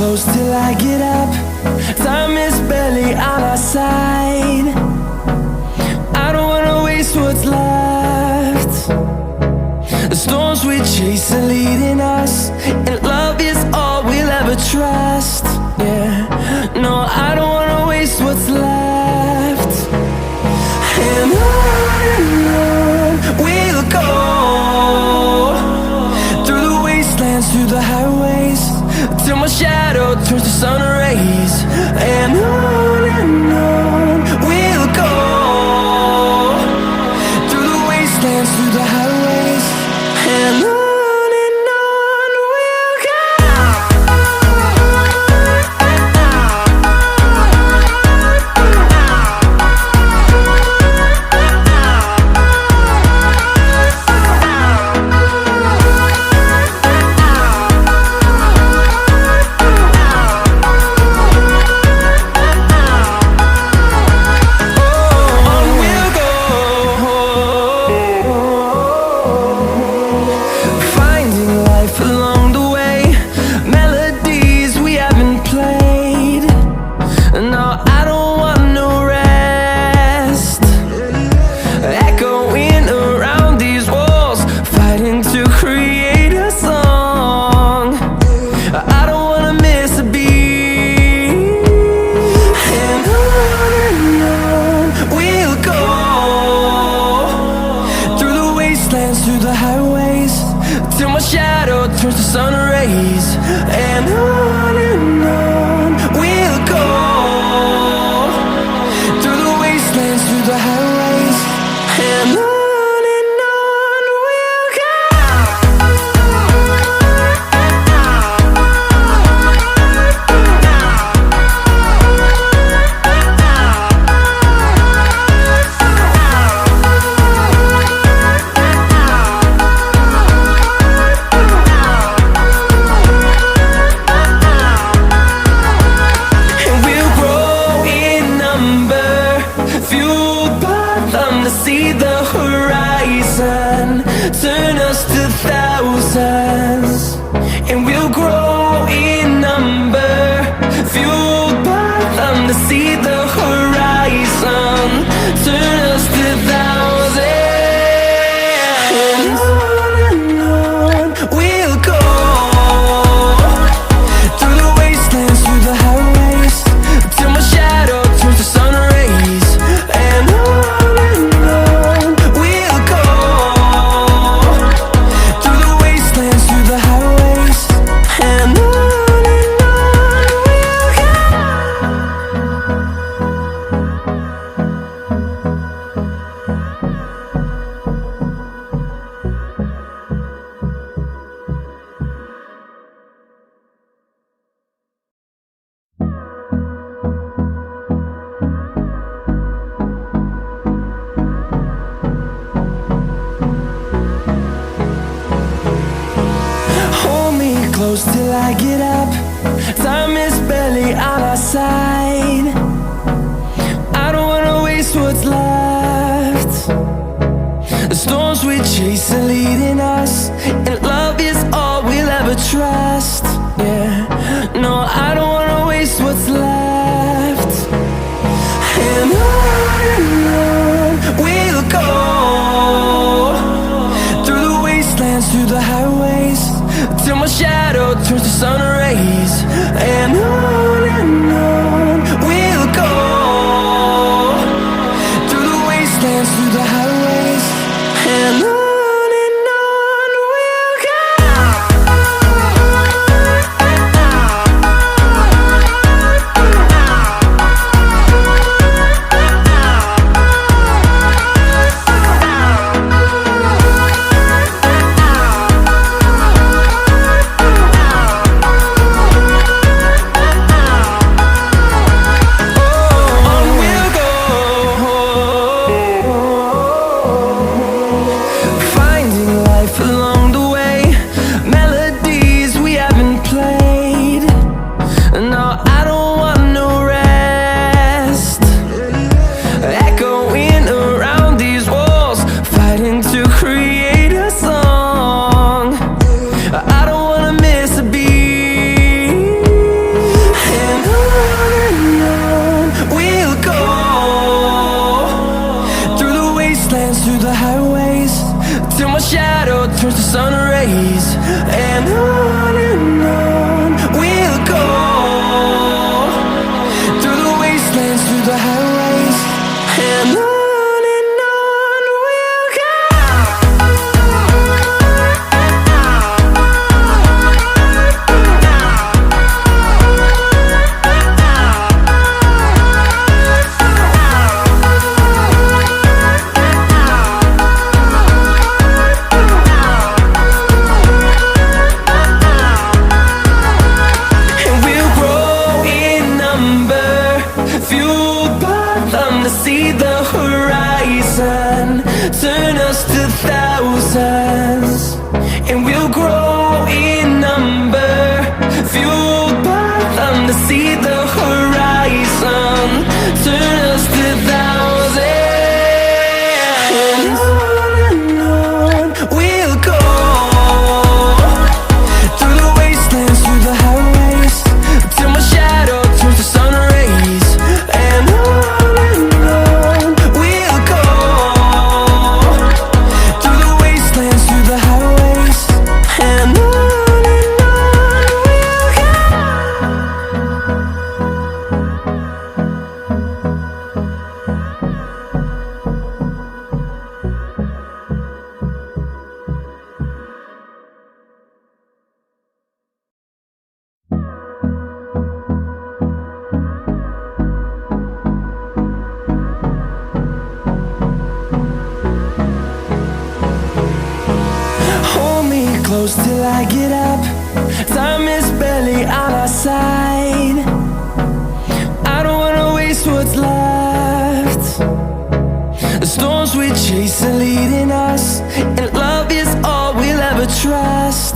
close till I get up. Time is barely on our side. I don't wanna waste what's left. The storms we chase are leading us, and love is all we'll ever trust. Yeah, no, I don't wanna waste what's left. And on we'll go, through the wastelands, through the highways, till my shadow turns to sun rays. And on we'll go, through the wastelands, through the highways, and on we'll go. Through the highways, till my shadow turns to sun rays. And on we'll go, through the wastelands, through the highways, and on we'll go. See the horizon turn us to thousands, and we'll grow in number, fueled by them. To see the horizon turn us to thousands, and on we'll go, through the wastelands, through the highways, till my shadow turns to sun rays. And close till I get up. Time is barely on our side. I don't wanna waste what's left. The storms we chase are leading us, and love is all we'll ever trust. Yeah, no, I don't wanna waste what's left. And on we'll go, through the wastelands, through the highways, till my shadow turns to sun rays. And on through the highways, and on we'll go. And we'll grow in number, fueled by them to see the horizon, turn us to thousands. And we'll grow in number, fueled by them to see the horizon, turn us to thousands. And on we'll go, through the wastelands, through the highways, till my shadow turns to sun rays. And on we'll go, through the wastelands, through the highways, and on we'll go. Hold me close till I get up. Time is barely on our side. I don't wanna waste what's left. The storms we chase are leading us, and love is all we'll ever trust.